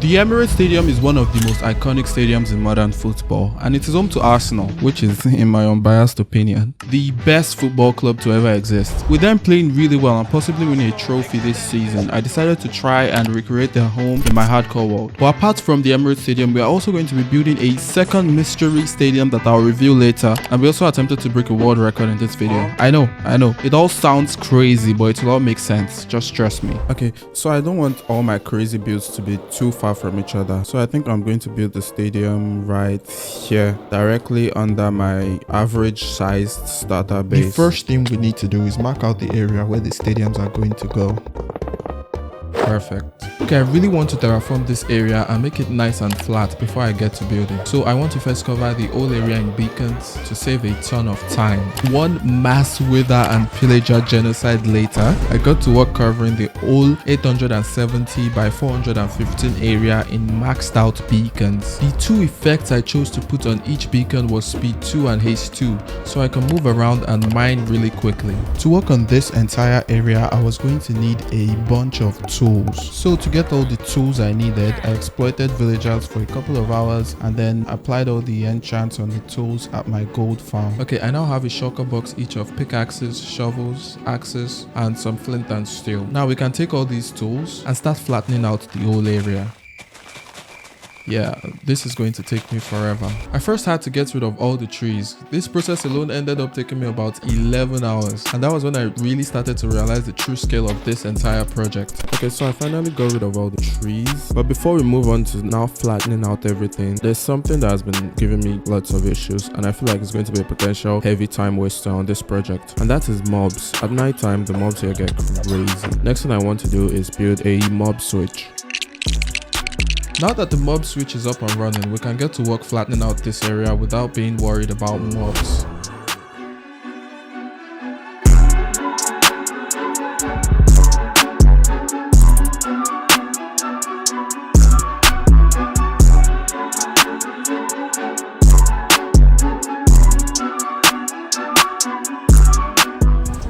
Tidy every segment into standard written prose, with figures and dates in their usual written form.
The Emirates Stadium is one of the most iconic stadiums in modern football, and it is home to Arsenal, which is, in my unbiased opinion, the best football club to ever exist. With them playing really well and possibly winning a trophy this season, I decided to try and recreate their home in my hardcore world. But apart from the Emirates Stadium, we are also going to be building a second mystery stadium that I'll reveal later, and we also attempted to break a world record in this video. I know, it all sounds crazy, but it will all make sense, just trust me. Okay, so I don't want all my crazy builds to be too far from each other, so I think I'm going to build the stadium right here, directly under my average sized starter base. The first thing we need to do is mark out the area where the stadiums are going to go. Perfect. Okay, I really want to terraform this area and make it nice and flat before I get to building. So I want to first cover the whole area in beacons to save a ton of time. One mass wither and pillager genocide later, I got to work covering the whole 870 by 415 area in maxed out beacons. The two effects I chose to put on each beacon was speed 2 and haste 2, so I can move around and mine really quickly. To work on this entire area, I was going to need a bunch of tools. So to get all the tools I needed, I exploited villagers for a couple of hours and then applied all the enchants on the tools at my gold farm. Okay, I now have a shulker box each of pickaxes, shovels, axes, and some flint and steel. Now we can take all these tools and start flattening out the whole area. Yeah, this is going to take me forever. I first had to get rid of all the trees. This process alone ended up taking me about 11 hours, and that was when I really started to realize the true scale of this entire project. Okay, so I finally got rid of all the trees, but before we move on to now flattening out everything, there's something that has been giving me lots of issues, and I feel like it's going to be a potential heavy time waster on this project, and that is mobs. At night time, the mobs here get crazy. Next thing I want to do is build a mob switch. Now that the mob switch is up and running, we can get to work flattening out this area without being worried about mobs.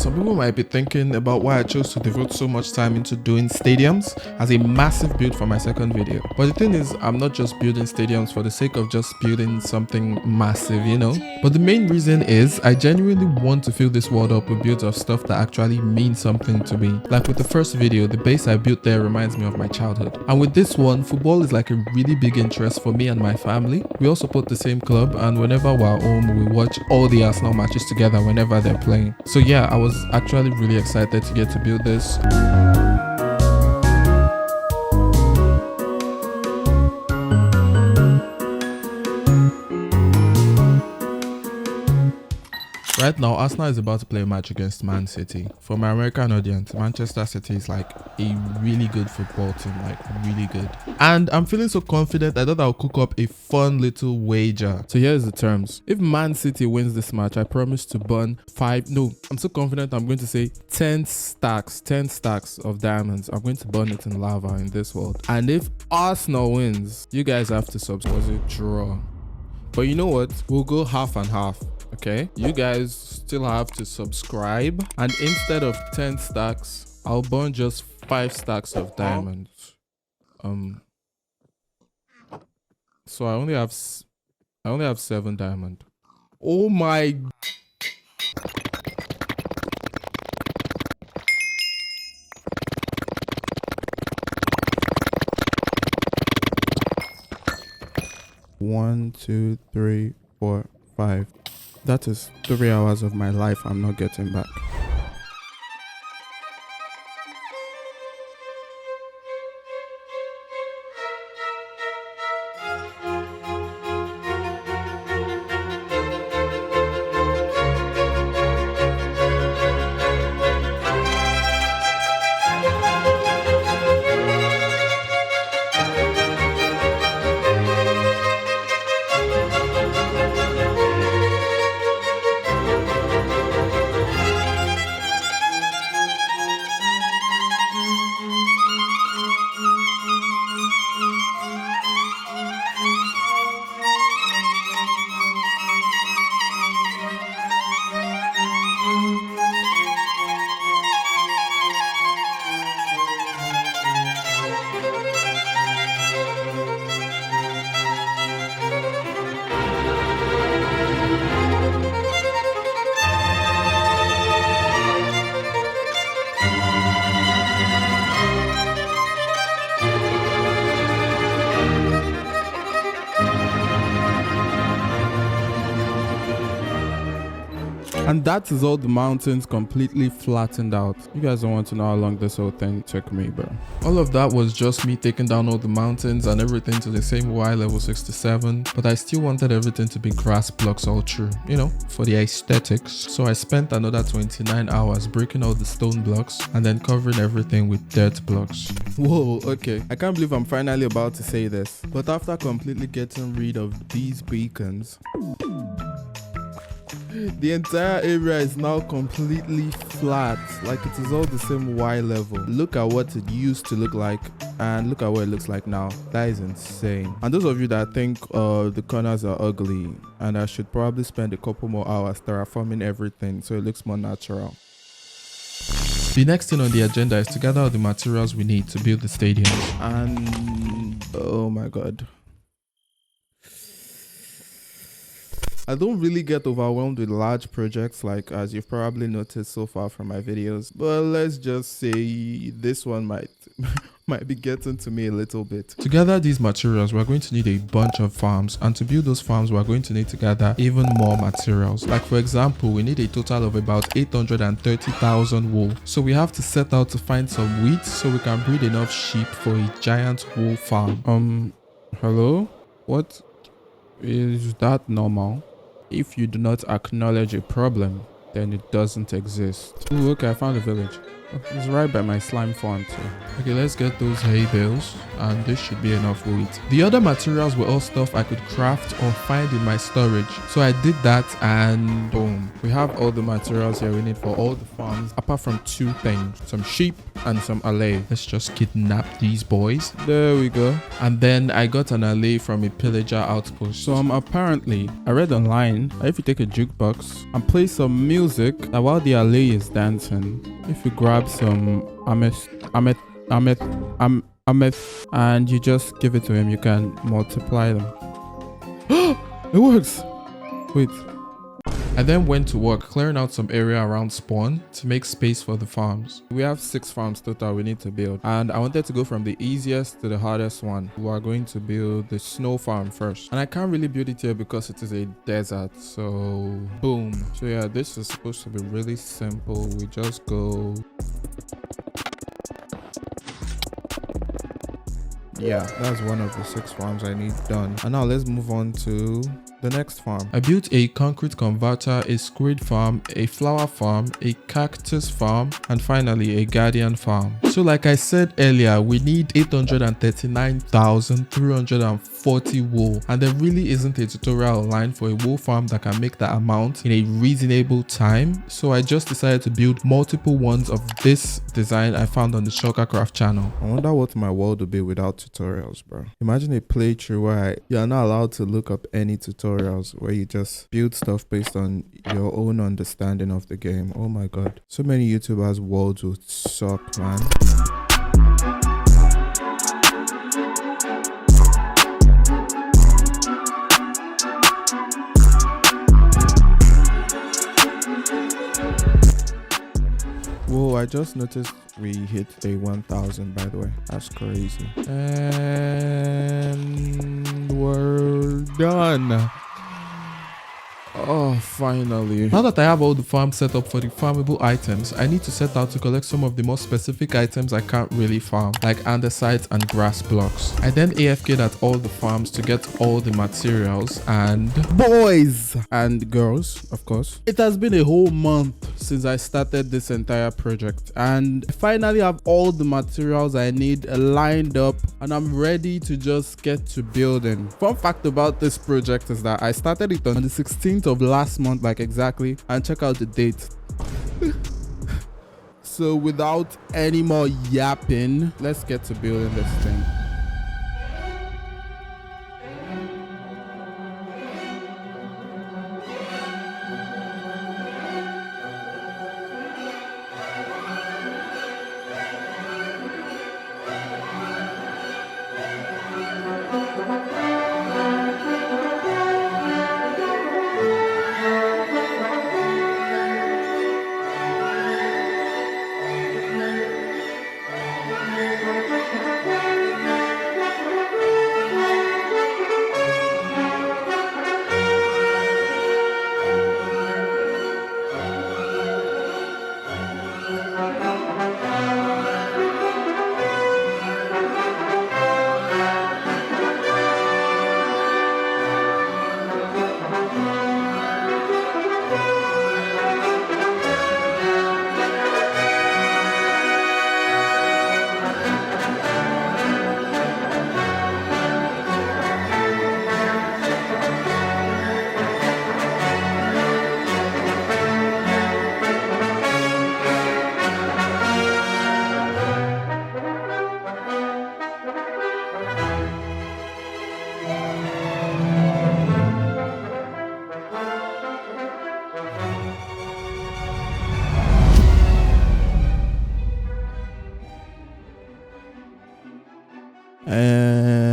Some people might be thinking about why I chose to devote so much time into doing stadiums as a massive build for my second video. But the thing is, I'm not just building stadiums for the sake of just building something massive, you know? But the main reason is I genuinely want to fill this world up with builds of stuff that actually means something to me. Like with the first video, the base I built there reminds me of my childhood. And with this one, football is like a really big interest for me and my family. We all support the same club, and whenever we're home, we watch all the Arsenal matches together whenever they're playing. So yeah, I was actually really excited to get to build this. Right now, Arsenal is about to play a match against Man City. For my American audience, Manchester City is like a really good football team, like really good. And I'm feeling so confident, I thought I'll cook up a fun little wager. So here's the terms. If Man City wins this match, I promise to burn I'm so confident I'm going to say 10 stacks of diamonds. I'm going to burn it in lava in this world. And if Arsenal wins, you guys have to subscribe. It was a draw. But you know what? We'll go half and half. Okay, you guys still have to subscribe, and instead of 10 stacks, I'll burn just 5 stacks of diamonds. So I only have 7 diamond. Oh my. One, 2, 3, 4, 5. That is 3 hours of my life I'm not getting back. And that is all the mountains completely flattened out. You guys don't want to know how long this whole thing took me, bro. All of that was just me taking down all the mountains and everything to the same Y level 67, but I still wanted everything to be grass blocks all through, you know, for the aesthetics. So I spent another 29 hours breaking all the stone blocks and then covering everything with dirt blocks. Whoa, okay. I can't believe I'm finally about to say this, but after completely getting rid of these beacons, the entire area is now completely flat, like it is all the same Y level. Look at what it used to look like and look at what it looks like now. That is insane. And those of you that think the corners are ugly and I should probably spend a couple more hours terraforming everything so it looks more natural. The next thing on the agenda is to gather all the materials we need to build the stadium. And oh my god, I don't really get overwhelmed with large projects, like as you've probably noticed so far from my videos, but let's just say this one might be getting to me a little bit. To gather these materials, we're going to need a bunch of farms, and to build those farms, we're going to need to gather even more materials. Like for example, we need a total of about 830,000 wool. So we have to set out to find some wheat so we can breed enough sheep for a giant wool farm. Hello? What? Is that normal? If you do not acknowledge a problem, then it doesn't exist. Ooh, okay, I found a village. Oh, it's right by my slime farm too. Okay, let's get those hay bales, and this should be enough wheat. The other materials were all stuff I could craft or find in my storage. So I did that, and boom. We have all the materials here we need for all the farms, apart from two things, some sheep and some alley. Let's just kidnap these boys. There we go. And then I got an alley from a pillager outpost. So apparently, I read online that if you take a jukebox and play some music, that while the alley is dancing, if you grab some amethyst, and you just give it to him, you can multiply them. It works. Wait. I then went to work clearing out some area around spawn to make space for the farms. We have 6 farms total we need to build, and I wanted to go from the easiest to the hardest one. We are going to build the snow farm first, and I can't really build it here because it is a desert, so boom. So yeah, this is supposed to be really simple. We just go, yeah, that's one of the 6 farms I need done. And now let's move on to the next farm. I built a concrete converter, a squid farm, a flower farm, a cactus farm, and finally a guardian farm. So like I said earlier, we need 839,340 wool, and there really isn't a tutorial online for a wool farm that can make that amount in a reasonable time. So I just decided to build multiple ones of this design I found on the Shulkercraft channel. I wonder what my world would be without tutorials, bro. Imagine a playthrough where you're not allowed to look up any tutorials, where you just build stuff based on your own understanding of the game. Oh my god, so many YouTubers' worlds would suck, man. Whoa, I just noticed we hit a 1,000, by the way. That's crazy. And we're done. Oh, finally. Now that I have all the farms set up for the farmable items, I need to set out to collect some of the more specific items I can't really farm, like andesites and grass blocks. I then AFK'd at all the farms to get all the materials, and boys and girls, of course, it has been a whole month since I started this entire project, and I finally have all the materials I need lined up, and I'm ready to just get to building. Fun fact about this project is that I started it on the 16th of last month, like exactly, and check out the date. So without any more yapping, let's get to building this thing.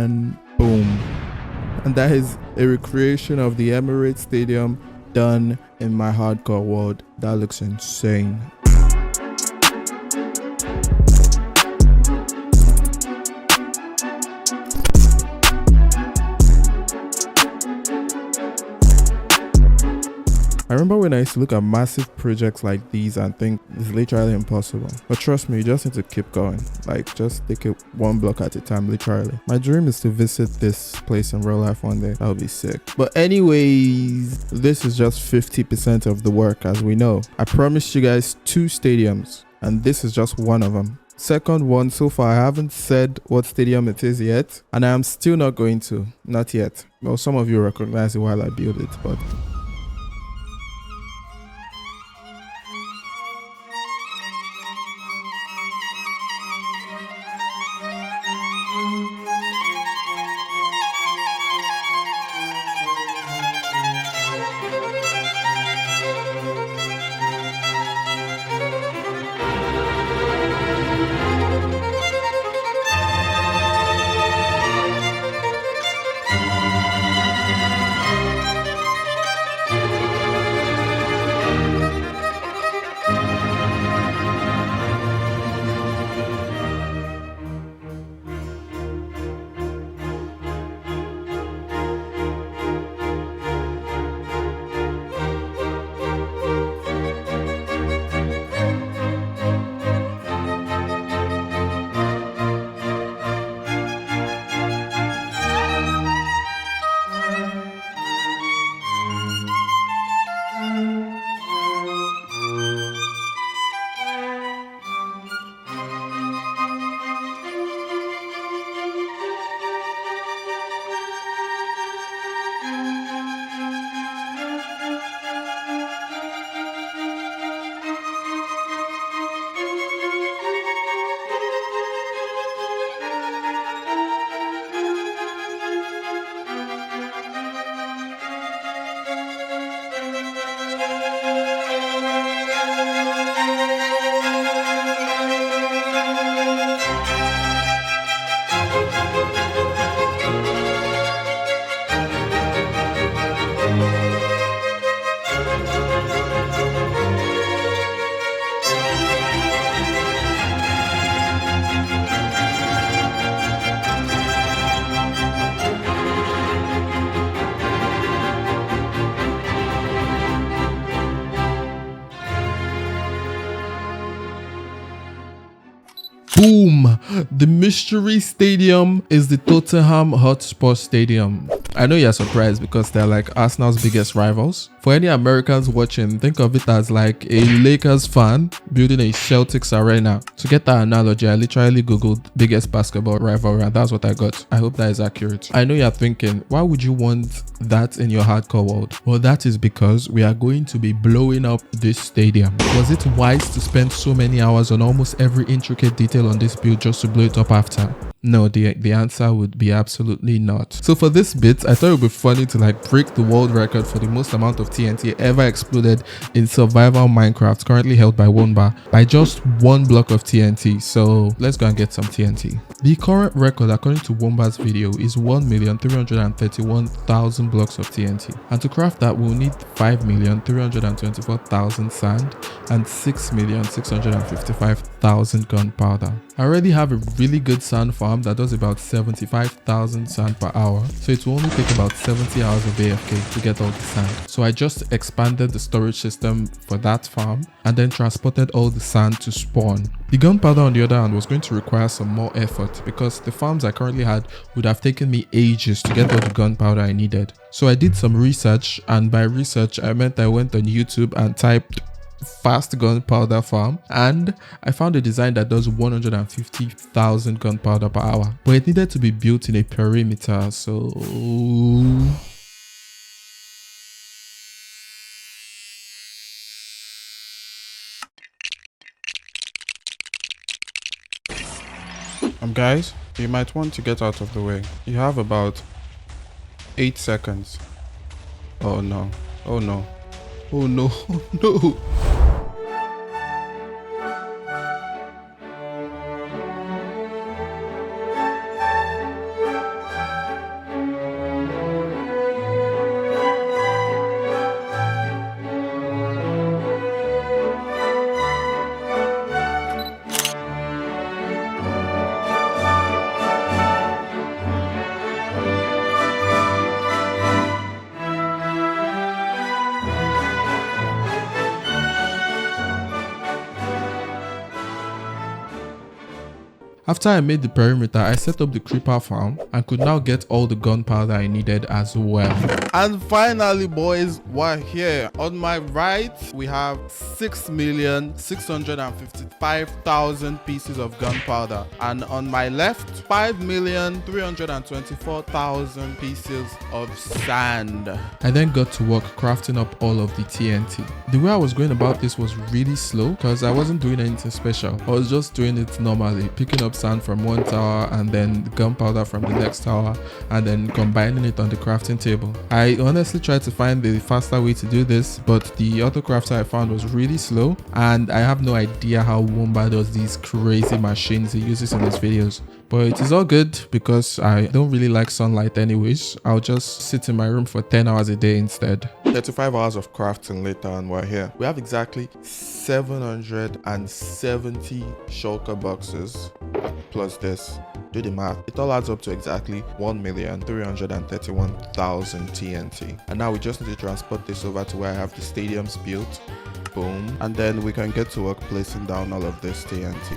and boom. And that is a recreation of the Emirates Stadium done in my hardcore world. That looks insane. I remember when I used to look at massive projects like these and think it's literally impossible. But trust me, you just need to keep going. Like, just take it one block at a time, literally. My dream is to visit this place in real life one day. That would be sick. But anyways, this is just 50% of the work, as we know. I promised you guys 2 stadiums, and this is just one of them. Second one, so far I haven't said what stadium it is yet, and I am still not going to. Not yet. Well, some of you recognize it while I build it, but... Boom! The mystery stadium is the Tottenham Hotspur Stadium. I know you're surprised because they're like Arsenal's biggest rivals. For any Americans watching, think of it as like a Lakers fan building a Celtics arena. To get that analogy, I literally googled biggest basketball rivalry and that's what I got. I hope that is accurate. I know you're thinking, why would you want that in your hardcore world? Well, that is because we are going to be blowing up this stadium. Was it wise to spend so many hours on almost every intricate detail on this build just to blow it up after? No, the answer would be absolutely not. So for this bit, I thought it would be funny to like break the world record for the most amount of TNT ever exploded in survival Minecraft, currently held by Mamba, by just one block of TNT. So let's go and get some TNT. The current record, according to Womba's video, is 1,331,000 blocks of TNT. And to craft that, we'll need 5,324,000 sand and 6,655,000 gunpowder. I already have a really good sand farm that does about 75,000 sand per hour, so it will only take about 70 hours of AFK to get all the sand. So I just expanded the storage system for that farm and then transported all the sand to spawn. The gunpowder on the other hand was going to require some more effort because the farms I currently had would have taken me ages to get all the gunpowder I needed. So I did some research, and by research I meant I went on YouTube and typed fast gunpowder farm, and I found a design that does 150,000 gunpowder per hour, but it needed to be built in a perimeter. So guys, you might want to get out of the way. You have about 8 seconds. Oh no, oh no, oh no, oh no. After I made the perimeter, I set up the creeper farm and could now get all the gunpowder I needed as well. And finally, boys, we're here. On my right, we have 6,655,000 pieces of gunpowder. And on my left, 5,324,000 pieces of sand. I then got to work crafting up all of the TNT. The way I was going about this was really slow because I wasn't doing anything special. I was just doing it normally, picking up sand from one tower and then gunpowder from the next tower and then combining it on the crafting table. I honestly tried to find the faster way to do this, but the auto crafter I found was really slow and I have no idea how Mamba does these crazy machines he uses in his videos. But it is all good because I don't really like sunlight anyways. I'll just sit in my room for 10 hours a day instead. 35 hours of crafting later and we're here. We have exactly 770 shulker boxes plus this. Do the math. It all adds up to exactly 1,331,000 TNT. And now we just need to transport this over to where I have the stadiums built. Boom. And then we can get to work placing down all of this TNT.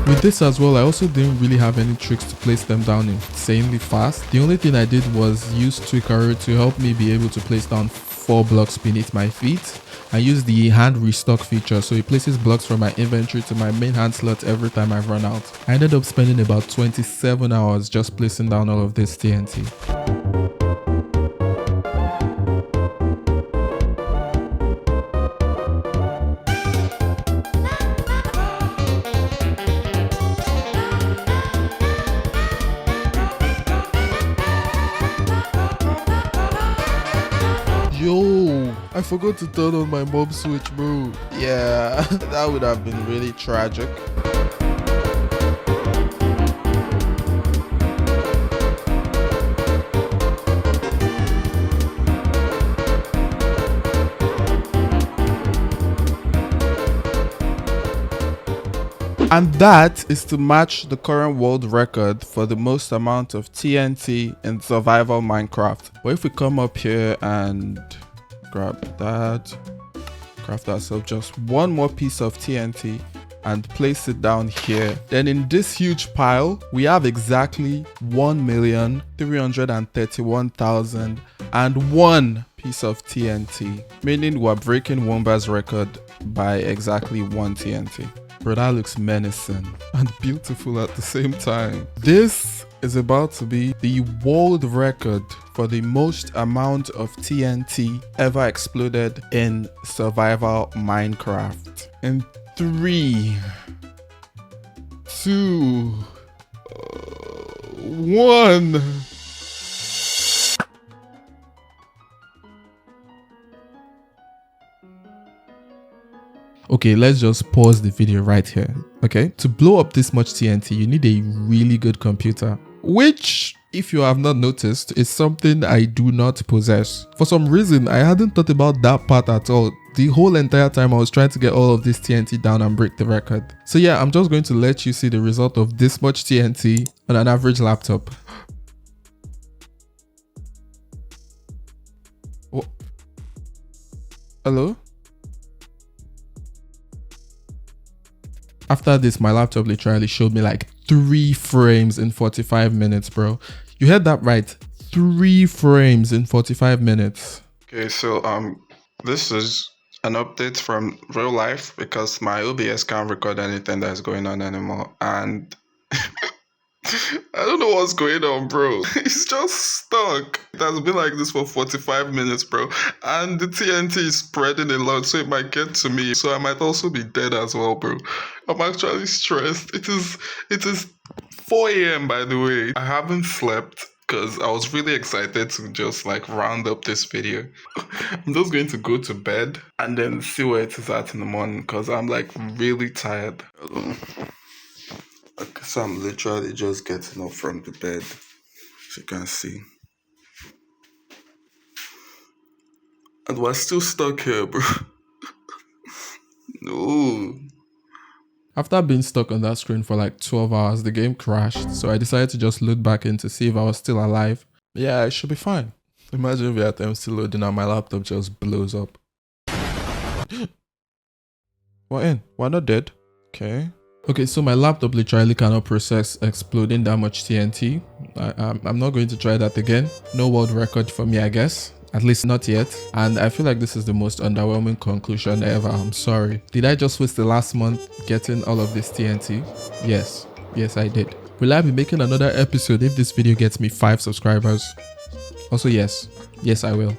With this as well, I also didn't really have any tricks to place them down insanely fast. The only thing I did was use Twickery to help me be able to place down 4 blocks beneath my feet. I use the hand restock feature, so it places blocks from my inventory to my main hand slot every time I run out. I ended up spending about 27 hours just placing down all of this TNT. Yo, I forgot to turn on my mob switch, bro. Yeah, that would have been really tragic. And that is to match the current world record for the most amount of TNT in survival Minecraft. But if we come up here and grab that, craft ourselves just one more piece of TNT and place it down here, then in this huge pile, we have exactly 1,331,001 piece of TNT, meaning we're breaking Womba's record by exactly 1 TNT. Bro, that looks menacing and beautiful at the same time. This is about to be the world record for the most amount of TNT ever exploded in survival Minecraft. In 3, 2, 1. Okay, let's just pause the video right here. Okay, to blow up this much TNT, you need a really good computer, which, if you have not noticed, is something I do not possess. For some reason, I hadn't thought about that part at all. The whole entire time I was trying to get all of this TNT down and break the record. So yeah, I'm just going to let you see the result of this much TNT on an average laptop. Oh. Hello? After this, my laptop literally showed me like 3 frames in 45 minutes, bro. You heard that right. 3 frames in 45 minutes. Okay, so this is an update from real life because my OBS can't record anything that's going on anymore, and I don't know what's going on, bro. It's just stuck. It has been like this for 45 minutes, bro. And the TNT is spreading a lot, so it might get to me. So I might also be dead as well, bro. I'm actually stressed. It is 4 a.m. by the way. I haven't slept because I was really excited to just like round up this video. I'm just going to go to bed and then see where it is at in the morning because I'm like really tired. Okay, so I'm literally just getting up from the bed, as you can see. And we're still stuck here, bro. No. After being stuck on that screen for like 12 hours, the game crashed, so I decided to just load back in to see if I was still alive. Yeah, I should be fine. Imagine if I'm still loading and my laptop just blows up. We're in. We're not dead. Okay. Okay, so my laptop literally cannot process exploding that much TNT. I'm not going to try that again. No world record for me, I guess. At least not yet. And I feel like this is the most underwhelming conclusion ever. I'm sorry. Did I just waste the last month getting all of this TNT? Yes. Yes, I did. Will I be making another episode if this video gets me 5 subscribers? Also, yes. Yes, I will.